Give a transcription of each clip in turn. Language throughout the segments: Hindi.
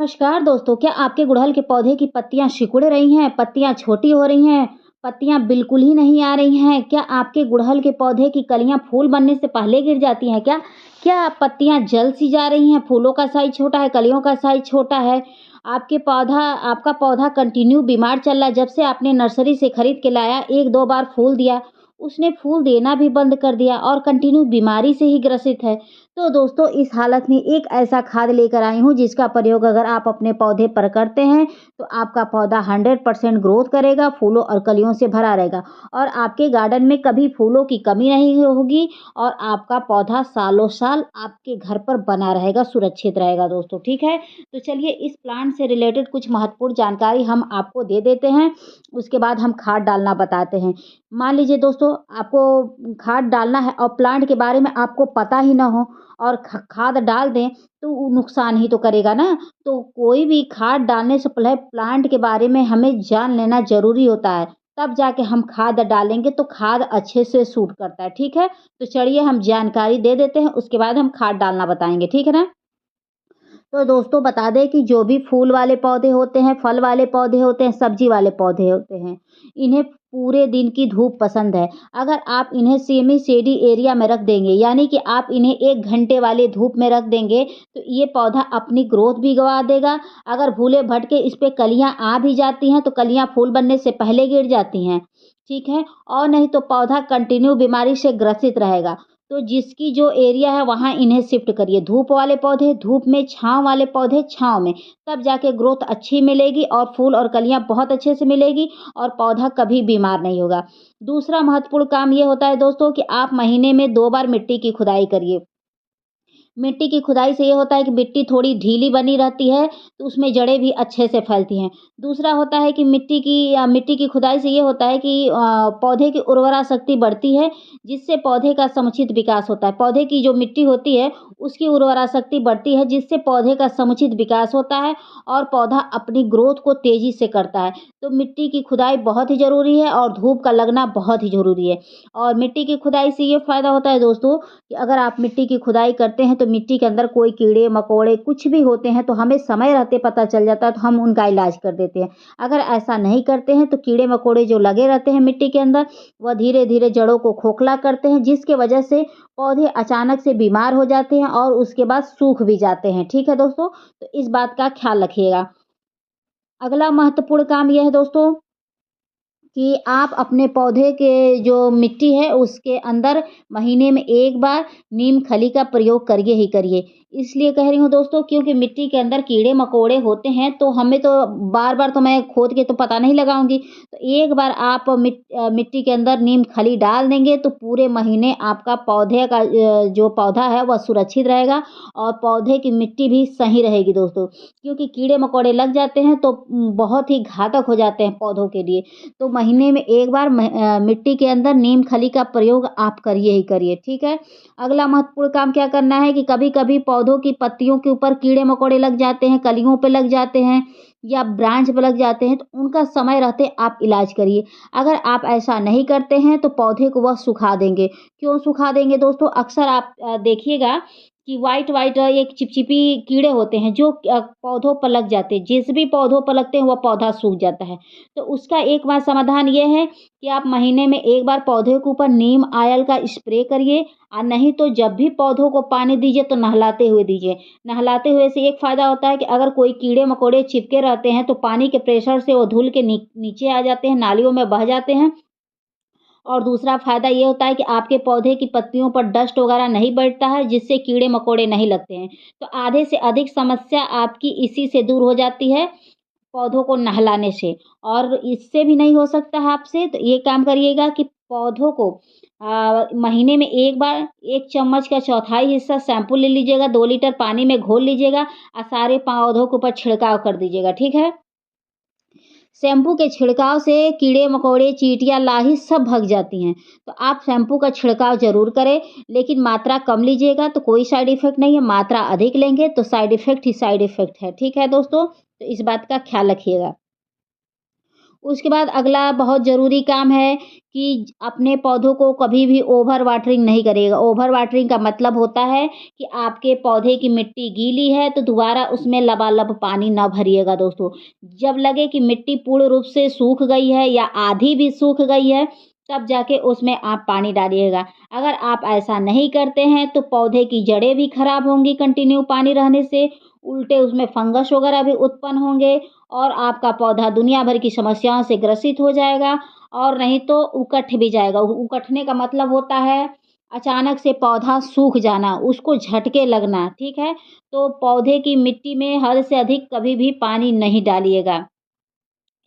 नमस्कार दोस्तों, क्या आपके गुड़हल के पौधे की पत्तियां सिकुड़ रही हैं, पत्तियां छोटी हो रही हैं, पत्तियां बिल्कुल ही नहीं आ रही हैं? क्या आपके गुड़हल के पौधे की कलियां फूल बनने से पहले गिर जाती हैं क्या? क्या पत्तियां जल सी जा रही हैं, फूलों का साइज़ छोटा है, कलियों का साइज़ छोटा है? आपका पौधा कंटिन्यू बीमार चल रहा है, जब से आपने नर्सरी से खरीद के लाया, 1-2 बार फूल दिया, उसने फूल देना भी बंद कर दिया और कंटिन्यू बीमारी से ही ग्रसित है। तो दोस्तों इस हालत में एक ऐसा खाद लेकर आई हूँ जिसका प्रयोग अगर आप अपने पौधे पर करते हैं तो आपका पौधा 100% ग्रोथ करेगा, फूलों और कलियों से भरा रहेगा और आपके गार्डन में कभी फूलों की कमी नहीं होगी और आपका पौधा सालों साल आपके घर पर बना रहेगा, सुरक्षित रहेगा दोस्तों, ठीक है? तो चलिए इस प्लांट से रिलेटेड कुछ महत्वपूर्ण जानकारी हम आपको दे देते हैं, उसके बाद हम खाद डालना बताते हैं। मान लीजिए दोस्तों आपको खाद डालना है और प्लांट के बारे में आपको पता ही ना हो और खाद डाल दें तो वो नुकसान ही तो करेगा ना। तो कोई भी खाद डालने से पहले प्लांट के बारे में हमें जान लेना ज़रूरी होता है। तब जाके हम खाद डालेंगे तो खाद अच्छे से सूट करता है, ठीक है? तो चलिए हम जानकारी दे देते हैं, उसके बाद हम खाद डालना बताएँगे, ठीक है ना? तो दोस्तों बता दें कि जो भी फूल वाले पौधे होते हैं, फल वाले पौधे होते हैं, सब्जी वाले पौधे होते हैं, इन्हें पूरे दिन की धूप पसंद है। अगर आप इन्हें सेमी शेडी एरिया में रख देंगे, यानी कि आप इन्हें 1 घंटे वाले धूप में रख देंगे, तो ये पौधा अपनी ग्रोथ भी गँवा देगा। अगर भूले-भटके इस पे कलियाँ आ भी जाती हैं, तो कलियाँ फूल बनने से पहले गिर जाती हैं, ठीक है? और नहीं तो पौधा कंटिन्यू बीमारी से ग्रसित रहेगा। तो जिसकी जो एरिया है वहाँ इन्हें शिफ्ट करिए। धूप वाले पौधे धूप में, छाँव वाले पौधे छाँव में, तब जाके ग्रोथ अच्छी मिलेगी और फूल और कलियाँ बहुत अच्छे से मिलेगी और पौधा कभी बीमार नहीं होगा। दूसरा महत्वपूर्ण काम ये होता है दोस्तों कि आप महीने में 2 बार मिट्टी की खुदाई करिए। मिट्टी की खुदाई से ये होता है कि मिट्टी थोड़ी ढीली बनी रहती है, तो उसमें जड़ें भी अच्छे से फैलती हैं। दूसरा होता है कि मिट्टी की खुदाई से ये होता है कि पौधे की उर्वरा शक्ति बढ़ती है, जिससे पौधे का समुचित विकास होता है। पौधे की जो मिट्टी होती है, उसकी उर्वरा शक्ति बढ़ती है, जिससे पौधे का समुचित विकास होता है और पौधा अपनी ग्रोथ को तेज़ी से करता है। तो मिट्टी की खुदाई बहुत ही ज़रूरी है और धूप का लगना बहुत ही ज़रूरी है। और मिट्टी की खुदाई से ये फ़ायदा होता है दोस्तों कि अगर आप मिट्टी की खुदाई करते हैं तो मिट्टी के अंदर कोई कीड़े-मकोड़े कुछ भी होते हैं तो हमें समय रहते पता चल जाता है तो हम उनका इलाज कर देते हैं। अगर ऐसा नहीं करते हैं तो कीड़े-मकोड़े जो लगे रहते हैं मिट्टी के अंदर, वह धीरे-धीरे जड़ों को खोखला करते हैं जिसके वजह से पौधे अचानक से बीमार हो जाते हैं और उसके बाद सूख भी जाते हैं। ठीक है दोस्तों? तो इस बात का ख़्याल रखिएगा। अगला महत्वपूर्ण काम ये है दोस्तों कि आप अपने पौधे के जो मिट्टी है उसके अंदर महीने में 1 बार नीम खली का प्रयोग करिए ही करिए। इसलिए कह रही हूँ दोस्तों क्योंकि मिट्टी के अंदर कीड़े-मकोड़े होते हैं तो हमें तो बार-बार तो मैं खोद के तो पता नहीं लगाऊँगी। तो एक बार आप मिट्टी के अंदर नीम खली डाल देंगे तो पूरे महीने आपका पौधे का जो पौधा है वह सुरक्षित रहेगा और पौधे की मिट्टी भी सही रहेगी दोस्तों। क्योंकि कीड़े-मकोड़े लग जाते हैं तो बहुत ही घातक हो जाते हैं पौधों के लिए। तो महीने में 1 बार मिट्टी के अंदर नीम खली का प्रयोग आप करिए ही करिए, ठीक है? अगला महत्वपूर्ण काम क्या करना है कि कभी-कभी पौधों की पत्तियों के ऊपर कीड़े-मकोड़े लग जाते हैं, कलियों पे लग जाते हैं या ब्रांच पे लग जाते हैं, तो उनका समय रहते आप इलाज करिए। अगर आप ऐसा नहीं करते हैं, तो पौधे को वह सुखा देंगे। क्यों सुखा देंगे दोस्तों? अक्सर आप देखिएगा कि व्हाइट-व्हाइट एक चिपचिपी कीड़े होते हैं जो पौधों पर लग जाते हैं। जिस भी पौधों पर लगते हैं, वह पौधा सूख जाता है। तो उसका एकमात्र समाधान ये है कि आप महीने में 1 बार पौधे के ऊपर नीम ऑयल का स्प्रे करिए और नहीं तो जब भी पौधों को पानी दीजिए तो नहलाते हुए दीजिए। नहलाते हुए से एक फ़ायदा होता है कि अगर कोई कीड़े-मकोड़े चिपके रहते हैं तो पानी के प्रेशर से वो धुल के नीचे आ जाते हैं, नालियों में बह जाते हैं और दूसरा फ़ायदा ये होता है कि आपके पौधे की पत्तियों पर डस्ट वगैरह नहीं बैठता है, जिससे कीड़े-मकोड़े नहीं लगते हैं। तो आधे से अधिक समस्या आपकी इसी से दूर हो जाती है, पौधों को नहलाने से। और इससे भी नहीं हो सकता है आपसे, तो ये काम करिएगा कि पौधों को महीने में 1 बार 1 चम्मच का चौथाई हिस्सा शैम्पू ले लीजिएगा, 2 लीटर पानी में घोल लीजिएगा और सारे पौधों के ऊपर छिड़काव कर दीजिएगा, ठीक है? शैम्पू के छिड़काव से कीड़े-मकोड़े, चींटियाँ, लाही सब भग जाती हैं। तो आप शैम्पू का छिड़काव ज़रूर करें, लेकिन मात्रा कम लीजिएगा तो कोई साइड इफ़ेक्ट नहीं है, मात्रा अधिक लेंगे तो साइड इफ़ेक्ट ही साइड इफ़ेक्ट है। ठीक है दोस्तों? तो इस बात का ख़्याल रखिएगा। उसके बाद अगला बहुत ज़रूरी काम है कि अपने पौधों को कभी भी ओवर वाटरिंग नहीं करिएगा। ओवर वाटरिंग का मतलब होता है कि आपके पौधे की मिट्टी गीली है तो दोबारा उसमें लबालब पानी ना भरिएगा दोस्तों। जब लगे कि मिट्टी पूर्ण रूप से सूख गई है या आधी भी सूख गई है, तब जाके उसमें आप पानी डालिएगा। अगर आप ऐसा नहीं करते हैं तो पौधे की जड़ें भी खराब होंगी कंटिन्यू पानी रहने से, उल्टे उसमें फंगस वगैरह भी उत्पन्न होंगे और आपका पौधा दुनिया भर की समस्याओं से ग्रसित हो जाएगा और नहीं तो उकठ भी जाएगा। उकठने का मतलब होता है अचानक से पौधा सूख जाना, उसको झटके लगना, ठीक है? तो पौधे की मिट्टी में हद से अधिक कभी भी पानी नहीं डालिएगा।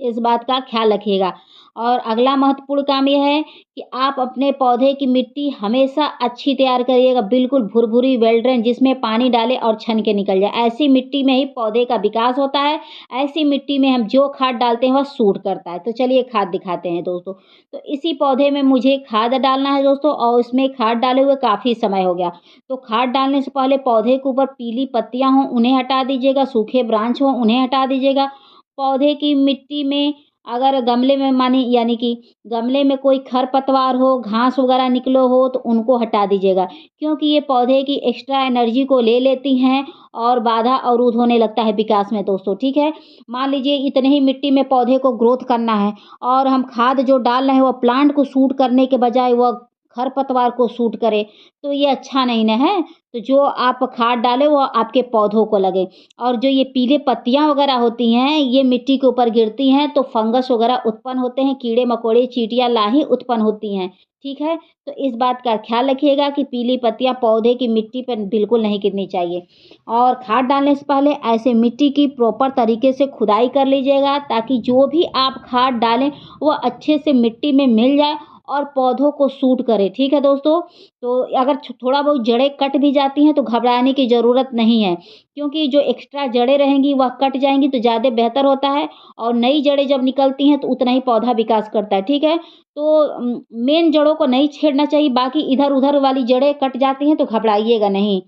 इस बात का ख़्याल रखिएगा। और अगला महत्वपूर्ण काम ये है कि आप अपने पौधे की मिट्टी हमेशा अच्छी तैयार करिएगा, बिल्कुल भुरभुरी वेल ड्रेन जिसमें पानी डालें और छन के निकल जाए। ऐसी मिट्टी में ही पौधे का विकास होता है, ऐसी मिट्टी में हम जो खाद डालते हैं वह सूट करता है। तो चलिए खाद दिखाते हैं दोस्तों। तो इसी पौधे में मुझे खाद डालना है दोस्तों और उसमें खाद डाले हुए काफ़ी समय हो गया। तो खाद डालने से पहले पौधे के ऊपर पीली पत्तियाँ हों उन्हें हटा दीजिएगा, सूखे ब्रांच हों उन्हें हटा दीजिएगा। पौधे की मिट्टी में अगर गमले में माने यानी कि गमले में कोई खरपतवार हो, घास वगैरह निकलो हो तो उनको हटा दीजिएगा। क्योंकि ये पौधे की एक्स्ट्रा एनर्जी को ले लेती हैं और बाधा अवरुद्ध होने लगता है विकास में दोस्तों, ठीक है? मान लीजिए इतने ही मिट्टी में पौधे को ग्रोथ करना है और हम खाद जो डाल रहे हैं वो प्लांट को सूट करने के बजाय वह खरपतवार को सूट करे, तो ये अच्छा नहीं ना है। तो जो आप खाद डालें वो आपके पौधों को लगे। और जो ये पीले पत्तियाँ वगैरह होती हैं, ये मिट्टी के ऊपर गिरती हैं तो फंगस वगैरह उत्पन्न होते हैं, कीड़े-मकोड़े, चींटियाँ, लाही उत्पन्न होती हैं, ठीक है? तो इस बात का ख़्याल रखिएगा कि पीली पत्तियाँ पौधे की मिट्टी पर बिल्कुल नहीं गिरनी चाहिए। और खाद डालने से पहले ऐसे मिट्टी की प्रॉपर तरीके से खुदाई कर लीजिएगा ताकि जो भी आप खाद डालें, वो अच्छे से मिट्टी में मिल जाए और पौधों को सूट करे, ठीक है दोस्तों? तो अगर थोड़ा बहुत जड़ें कट भी जाती हैं तो घबराने की ज़रूरत नहीं है। क्योंकि जो एक्स्ट्रा जड़ें रहेंगी वह कट जाएँगी तो ज़्यादा बेहतर होता है और नई जड़ें जब निकलती हैं तो उतना ही पौधा विकास करता है, ठीक है? तो मेन जड़ों को नहीं छेड़ना चाहिए, बाकी इधर-उधर वाली जड़ें कट जाती हैं तो घबराइएगा नहीं।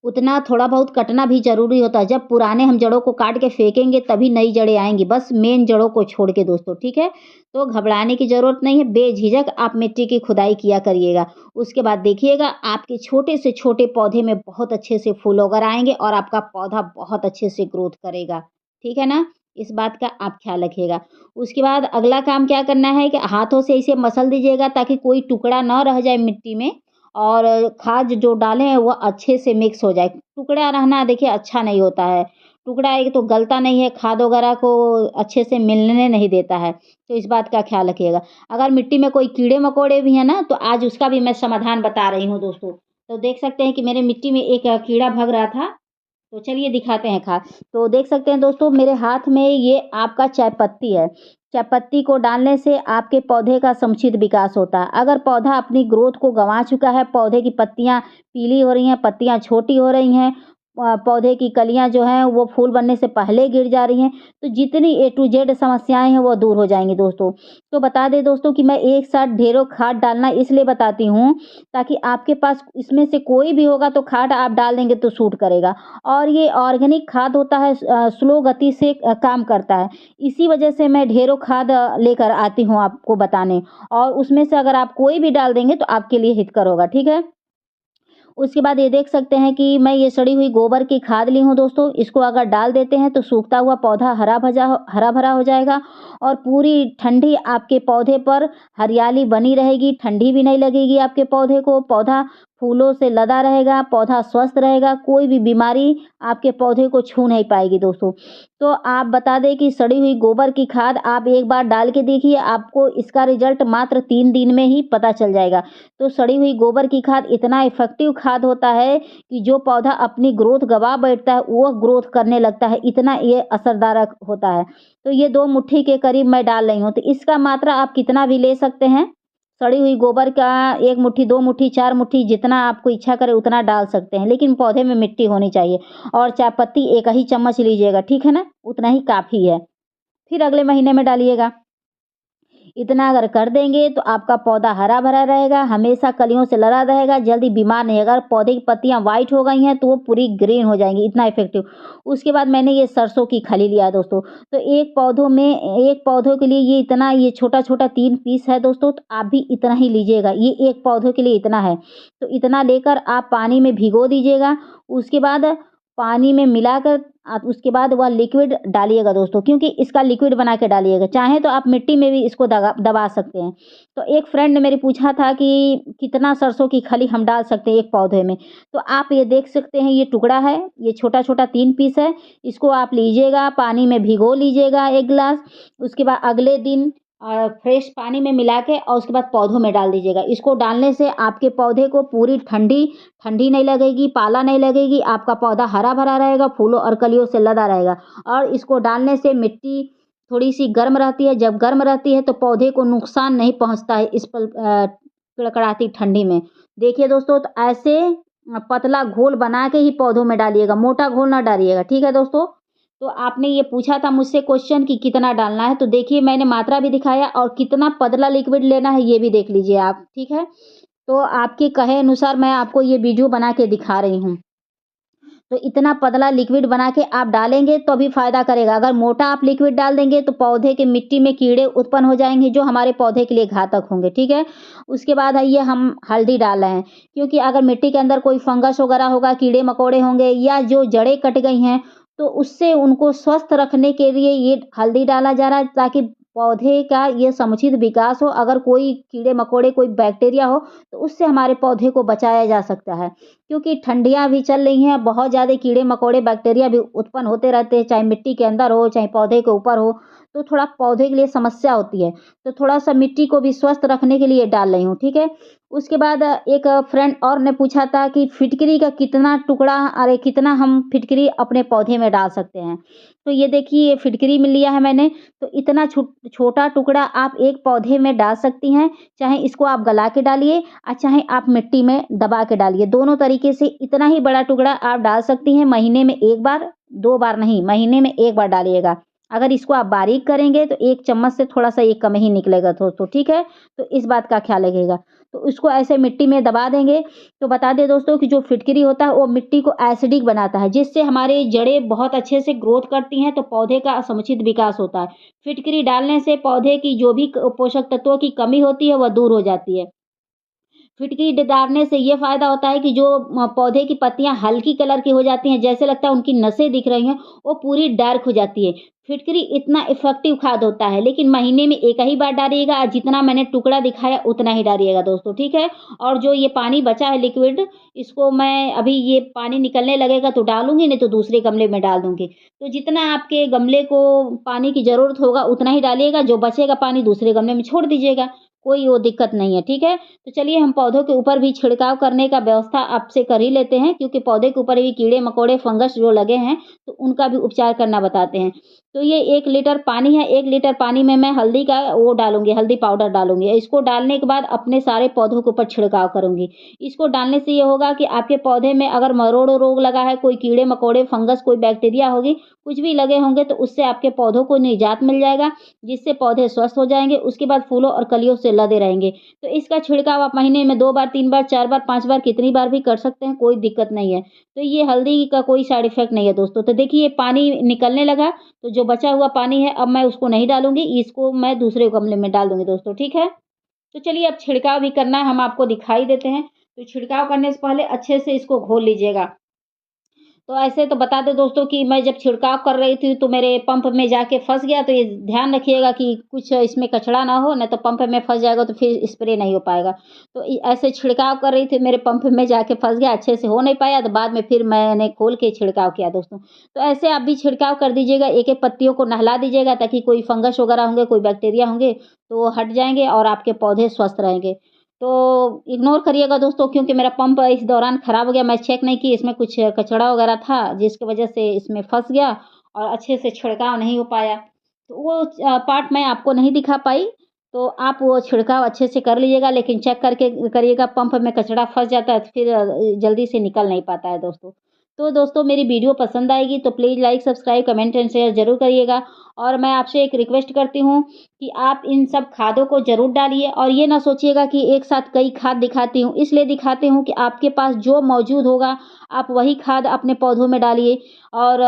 उतना थोड़ा बहुत कटना भी ज़रूरी होता है। जब पुराने हम जड़ों को काट के फेंकेंगे तभी नई जड़ें आएँगी, बस मेन जड़ों को छोड़ के दोस्तों, ठीक है? तो घबराने की ज़रूरत नहीं है, बेझिझक आप मिट्टी की खुदाई किया करिएगा। उसके बाद देखिएगा आपके छोटे से छोटे पौधे में बहुत अच्छे से फूल वगैरह आएँगे और आपका पौधा बहुत अच्छे से ग्रोथ करेगा, ठीक है ना? इस बात का आप ख़्याल रखिएगा। उसके बाद अगला काम क्या करना है कि हाथों से इसे मसल दीजिएगा ताकि कोई टुकड़ा ना रह जाए मिट्टी में और खाद जो डाले हैं वो अच्छे से मिक्स हो जाए। टुकड़ा रहना देखिए अच्छा नहीं होता है। टुकड़ा एक तो गलता नहीं है, खाद वगैरह को अच्छे से मिलने नहीं देता है, तो इस बात का ख़्याल रखिएगा। अगर मिट्टी में कोई कीड़े-मकोड़े भी हैं ना, तो आज उसका भी मैं समाधान बता रही हूँ दोस्तों। तो देख सकते हैं कि मेरे मिट्टी में एक कीड़ा भग रहा था, तो चलिए दिखाते हैं खाद। तो देख सकते हैं दोस्तों मेरे हाथ में ये आपका चाय पत्ती है। चाय पत्ती को डालने से आपके पौधे का समुचित विकास होता है। अगर पौधा अपनी ग्रोथ को गँवा चुका है, पौधे की पत्तियाँ पीली हो रही हैं, पत्तियाँ छोटी हो रही हैं, पौधे की कलियाँ जो हैं वो फूल बनने से पहले गिर जा रही हैं, तो जितनी ए टू ज़ेड समस्याएँ हैं वो दूर हो जाएँगी दोस्तों। तो बता दें दोस्तों कि मैं एक साथ ढेरों खाद डालना इसलिए बताती हूँ, ताकि आपके पास इसमें से कोई भी होगा तो खाद आप डाल देंगे तो सूट करेगा। और ये ऑर्गेनिक खाद होता है, स्लो गति से काम करता है। इसी वजह से मैं ढेरों खाद लेकर आती हूँ आपको बताने और उसमें से अगर आप कोई भी डाल देंगे तो आपके लिए हितकर होगा, ठीक है? उसके बाद ये देख सकते हैं कि मैं ये सड़ी हुई गोबर की खाद ली हूँ दोस्तों, इसको अगर डाल देते हैं तो सूखता हुआ पौधा हरा-भरा हो जाएगा और पूरी ठंडी आपके पौधे पर हरियाली बनी रहेगी, ठंडी भी नहीं लगेगी आपके पौधे को, पौधा फूलों से लदा रहेगा, पौधा स्वस्थ रहेगा, कोई भी बीमारी आपके पौधे को छू नहीं पाएगी दोस्तों। तो आप बता दें कि सड़ी हुई गोबर की खाद आप एक बार डाल के देखिए, आपको इसका रिज़ल्ट मात्र 3 दिन में ही पता चल जाएगा। तो सड़ी हुई गोबर की खाद इतना इफ़ेक्टिव खाद होता है कि जो पौधा अपनी ग्रोथ गँवा बैठता है, वो ग्रोथ करने लगता है, इतना ये असरदारक होता है। तो ये 2 मुट्ठी के करीब मैं डाल रही हूँ, तो इसका मात्रा आप कितना भी ले सकते हैं। सड़ी हुई गोबर का 1 मुट्ठी, 2 मुट्ठी, 4 मुट्ठी जितना आपको इच्छा करे उतना डाल सकते हैं, लेकिन पौधे में मिट्टी होनी चाहिए और चाय पत्ती 1 ही चम्मच लीजिएगा, ठीक है ना? उतना ही काफ़ी है। फिर अगले महीने में डालिएगा। इतना अगर कर देंगे तो आपका पौधा हरा भरा रहेगा, हमेशा कलियों से लदा रहेगा, जल्दी बीमार नहीं। अगर पौधे की पत्तियां वाइट हो गई हैं तो वो पूरी ग्रीन हो जाएंगी, इतना इफेक्टिव। उसके बाद मैंने ये सरसों की खली लिया दोस्तों। तो एक पौधों के लिए ये छोटा छोटा 3 पीस है दोस्तों, तो आप भी इतना ही लीजिएगा। ये एक पौधे के लिए इतना है, तो इतना लेकर आप पानी में भिगो दीजिएगा। उसके बाद पानी में मिलाकर आप उसके बाद वह लिक्विड डालिएगा दोस्तों, क्योंकि इसका लिक्विड बना के डालिएगा। चाहे तो आप मिट्टी में भी इसको दबा सकते हैं। तो एक फ्रेंड ने मेरे पूछा था कि कितना सरसों की खली हम डाल सकते हैं एक पौधे में। तो आप ये देख सकते हैं, ये टुकड़ा है, ये छोटा छोटा 3 पीस है। इसको आप लीजिएगा, पानी में भिगो लीजिएगा 1 गिलास। उसके बाद अगले दिन फ्रेश पानी में मिला के और उसके बाद पौधों में डाल दीजिएगा। इसको डालने से आपके पौधे को पूरी ठंडी ठंडी नहीं लगेगी, पाला नहीं लगेगी, आपका पौधा हरा भरा रहेगा, फूलों और कलियों से लदा रहेगा। और इसको डालने से मिट्टी थोड़ी सी गर्म रहती है, जब गर्म रहती है तो पौधे को नुकसान नहीं पहुंचता है इस कड़कड़ाती ठंडी में। देखिए दोस्तों, तो ऐसे पतला घोल बना के ही पौधों में डालिएगा, मोटा घोल ना डालिएगा, ठीक है दोस्तों। तो आपने ये पूछा था मुझसे क्वेश्चन कि कितना डालना है, तो देखिए मैंने मात्रा भी दिखाया और कितना पतला लिक्विड लेना है ये भी देख लीजिए आप, ठीक है। तो आपके कहे अनुसार मैं आपको ये वीडियो बना के दिखा रही हूँ। तो इतना पतला लिक्विड बना के आप डालेंगे तो भी फ़ायदा करेगा। अगर मोटा आप लिक्विड डाल देंगे तो पौधे के मिट्टी में कीड़े उत्पन्न हो जाएँगे, जो हमारे पौधे के लिए घातक होंगे, ठीक है। उसके बाद आइए हम हल्दी डाल रहे हैं, क्योंकि अगर मिट्टी के अंदर कोई फंगस वगैरह होगा, कीड़े-मकोड़े होंगे या जो जड़ें कट गई हैं, तो उससे उनको स्वस्थ रखने के लिए ये हल्दी डाला जा रहा है, ताकि पौधे का ये समुचित विकास हो। अगर कोई कीड़े-मकोड़े, कोई बैक्टीरिया हो, तो उससे हमारे पौधे को बचाया जा सकता है। क्योंकि ठंडियाँ भी चल रही हैं, बहुत ज़्यादा कीड़े-मकोड़े, बैक्टीरिया भी उत्पन्न होते रहते हैं, चाहे मिट्टी के अंदर हो, चाहे पौधे के ऊपर हो, तो थोड़ा पौधे के लिए समस्या होती है। तो थोड़ा-सा मिट्टी को भी स्वस्थ रखने के लिए डाल रही हूँ, ठीक है। उसके बाद एक फ्रेंड और ने पूछा था कि फिटकरी का कितना टुकड़ा, अरे कितना हम फिटकरी अपने पौधे में डाल सकते हैं। तो ये देखिए, ये फिटकरी में लिया है मैंने, तो इतना छोटा टुकड़ा आप एक पौधे में डाल सकती हैं। चाहे इसको आप गला के डालिए और चाहे आप मिट्टी में दबा के डालिए, दोनों तरीके से इतना ही बड़ा टुकड़ा आप डाल सकती हैं। महीने में 1 बार, 2 बार नहीं, महीने में 1 बार डालिएगा। अगर इसको आप बारीक करेंगे तो 1 चम्मच से थोड़ा-सा ये कम ही निकलेगा दोस्तों, ठीक है? तो इस बात का ख्याल रखिएगा। तो इसको ऐसे मिट्टी में दबा देंगे। तो बता दें दोस्तों कि जो फिटकरी होता है वो मिट्टी को एसिडिक बनाता है, जिससे हमारी जड़ें बहुत अच्छे से ग्रोथ करती हैं, तो पौधे का समुचित विकास होता है। फिटकरी डालने से पौधे की जो भी पोषक तत्वों की कमी होती है वह दूर हो जाती है। फिटकरी डालने से ये फ़ायदा होता है कि जो पौधे की पत्तियाँ हल्की कलर की हो जाती हैं, जैसे लगता है उनकी नसें दिख रही हैं, वो पूरी डार्क हो जाती है। फिटकरी इतना इफ़ेक्टिव खाद होता है, लेकिन महीने में 1 ही बार डालिएगा और जितना मैंने टुकड़ा दिखाया उतना ही डालिएगा दोस्तों, ठीक है? और जो ये पानी बचा है लिक्विड, इसको मैं अभी ये पानी निकलने लगेगा तो डालूँगी, नहीं तो दूसरे गमले में डाल दूँगी। तो जितना आपके गमले को पानी की ज़रूरत होगा उतना ही डालिएगा, जो बचेगा पानी दूसरे गमले में छोड़ दीजिएगा, कोई वो दिक्कत नहीं है, ठीक है? तो चलिए हम पौधों के ऊपर भी छिड़काव करने का व्यवस्था आपसे कर ही लेते हैं, क्योंकि पौधे के ऊपर भी कीड़े-मकोड़े, फंगस जो लगे हैं, तो उनका भी उपचार करना बताते हैं। तो ये 1 लीटर पानी है, 1 लीटर पानी में मैं हल्दी का वो डालूँगी, हल्दी पाउडर डालूँगी। इसको डालने के बाद अपने सारे पौधों के ऊपर छिड़काव करूँगी। इसको डालने से ये होगा कि आपके पौधे में अगर मरोड़ रोग लगा है, कोई कीड़े-मकोड़े, फंगस, कोई बैक्टीरिया होगी, कुछ भी लगे होंगे, तो उससे आपके पौधों को निजात मिल जाएगा, जिससे पौधे स्वस्थ हो जाएँगे। उसके बाद फूलों और कलियों से लदे रहेंगे। तो इसका छिड़काव आप महीने में 2 बार, 3 बार, 4 बार, 5 बार, कितनी बार भी कर सकते हैं, कोई दिक्कत नहीं है। तो ये हल्दी का कोई साइड इफ़ेक्ट नहीं है दोस्तों। तो देखिए पानी निकलने लगा, तो जो बचा हुआ पानी है अब मैं उसको नहीं डालूँगी, इसको मैं दूसरे गमले में डाल दूँगी दोस्तों, ठीक है? तो चलिए अब छिड़काव भी करना है, हम आपको दिखाई देते हैं। तो छिड़काव करने से पहले अच्छे से इसको घोल लीजिएगा। तो ऐसे तो बता दें दोस्तों कि मैं जब छिड़काव कर रही थी तो मेरे पंप में जाके फँस गया, तो ये ध्यान रखिएगा कि कुछ इसमें कचरा ना हो, नहीं तो पंप में फँस जाएगा तो फिर स्प्रे नहीं हो पाएगा। तो ऐसे छिड़काव कर रही थी, मेरे पंप में जाके फँस गया, अच्छे से हो नहीं पाया, तो बाद में फिर मैंने खोल के छिड़काव किया दोस्तों। तो ऐसे आप भी छिड़काव कर दीजिएगा, एक-एक पत्तियों को नहला दीजिएगा, ताकि कोई फंगस वगैरह होंगे, कोई बैक्टीरिया होंगे, तो वो हट जाएँगे और आपके पौधे स्वस्थ रहेंगे। तो इग्नोर करिएगा दोस्तों, क्योंकि मेरा पंप इस दौरान ख़राब हो गया, मैं चेक नहीं की, इसमें कुछ कचरा वग़ैरह था, जिसकी वज़ह से इसमें फँस गया और अच्छे से छिड़काव नहीं हो पाया। तो वो पार्ट मैं आपको नहीं दिखा पाई, तो आप वो छिड़काव अच्छे से कर लीजिएगा, लेकिन चेक करके करिएगा, पंप में कचरा फँस जाता है तो फिर जल्दी से निकल नहीं पाता है दोस्तों। तो दोस्तों मेरी वीडियो पसंद आएगी तो please like, subscribe, comment and share ज़रूर करिएगा। और मैं आपसे एक रिक्वेस्ट करती हूँ कि आप इन सब खादों को ज़रूर डालिए और ये ना सोचिएगा कि एक साथ कई खाद दिखाती हूँ, इसलिए दिखाती हूँ कि आपके पास जो मौजूद होगा, आप वही खाद अपने पौधों में डालिए और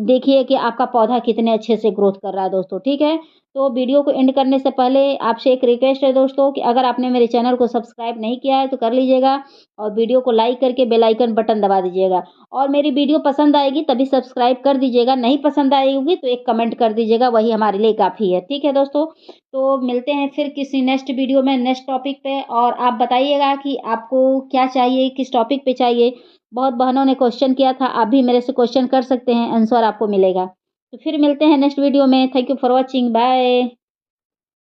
देखिए कि आपका पौधा कितने अच्छे से ग्रोथ कर रहा है दोस्तों, ठीक है? तो वीडियो को एंड करने से पहले आपसे एक रिक्वेस्ट है दोस्तों कि अगर आपने मेरे चैनल को सब्सक्राइब नहीं किया है तो कर लीजिएगा और वीडियो को लाइक करके बेल आइकन बटन दबा दीजिएगा और मेरी वीडियो पसंद आएगी तभी सब्सक्राइब कर दीजिएगा, नहीं पसंद आएगी तो एक कमेंट कर दीजिएगा, वही हमारे लिए काफ़ी है, ठीक है दोस्तों? तो मिलते हैं फिर किसी नेक्स्ट वीडियो में नेक्स्ट टॉपिक पे और आप बताइएगा कि आपको क्या चाहिए, किस टॉपिक पे चाहिए? बहुत बहनों ने क्वेश्चन किया था, आप भी मेरे से क्वेश्चन कर सकते हैं, आंसर आपको मिलेगा। तो फिर मिलते हैं नेक्स्ट वीडियो में। Thank you for watching, bye.